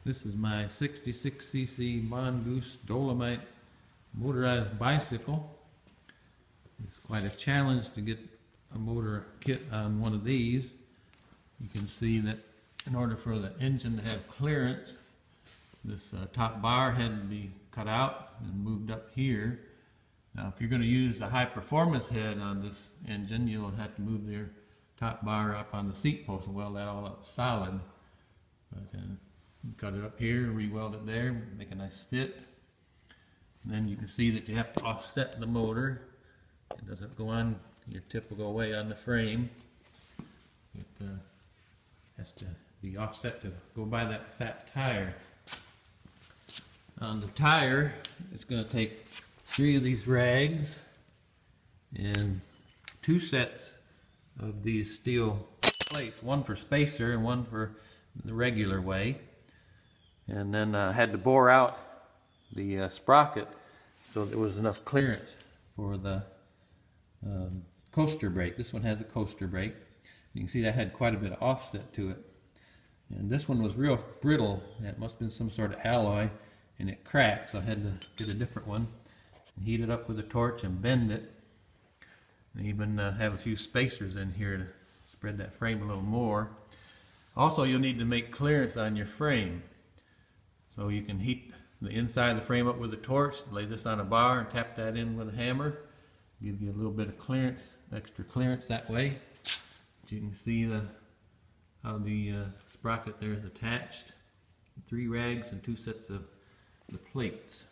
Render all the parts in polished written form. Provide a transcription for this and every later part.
This is my 66cc Mongoose Dolomite motorized bicycle. It's quite a challenge to get a motor kit on one of these. You can see that in order for the engine to have clearance, this top bar had to be cut out and moved up here. Now if you're going to use the high performance head on this engine, you'll have to move your top bar up on the seat post and weld that all up solid. But cut it up here, re-weld it there, make a nice fit. And then you can see that you have to offset the motor. It doesn't go on, your tip will go away on the frame. It has to be offset to go by that fat tire. On the tire, it's going to take 3 of these rags and 2 sets of these steel plates, one for spacer and one for the regular way. And then I had to bore out the sprocket so there was enough clearance for the coaster brake. This one has a coaster brake. You can see that had quite a bit of offset to it. And this one was real brittle. It must have been some sort of alloy, and it cracked, so I had to get a different one and heat it up with a torch and bend it. And even have a few spacers in here to spread that frame a little more. Also, you'll need to make clearance on your frame. So you can heat the inside of the frame up with a torch, lay this on a bar and tap that in with a hammer. Give you a little bit of clearance, extra clearance that way. But you can see how the sprocket there is attached. 3 rags and 2 sets of the plates.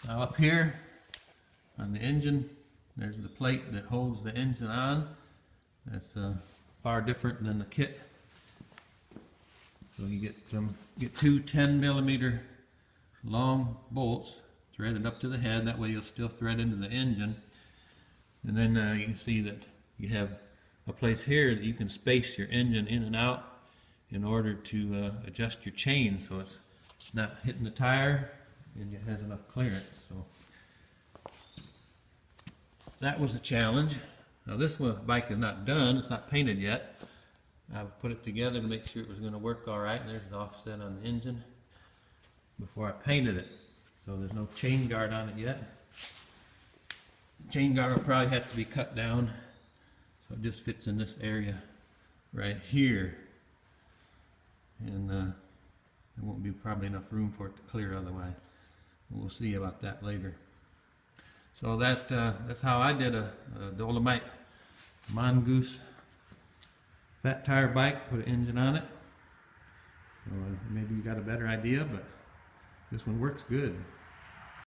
Now up here on the engine, there's the plate that holds the engine on. That's far different than the kit. So you get 2 10mm long bolts threaded up to the head. That way you'll still thread into the engine. And then you can see that you have a place here that you can space your engine in and out in order to adjust your chain so it's not hitting the tire and it has enough clearance. So that was a challenge. Now this bike is not done, it's not painted yet. I put it together to make sure it was going to work alright, and there's the offset on the engine before I painted it. So there's no chain guard on it yet. Chain guard will probably have to be cut down so it just fits in this area right here. And there won't be probably enough room for it to clear otherwise. We'll see about that later. So that's how I did a Dolomite Mongoose fat tire bike, put an engine on it. So maybe you got a better idea, but this one works good.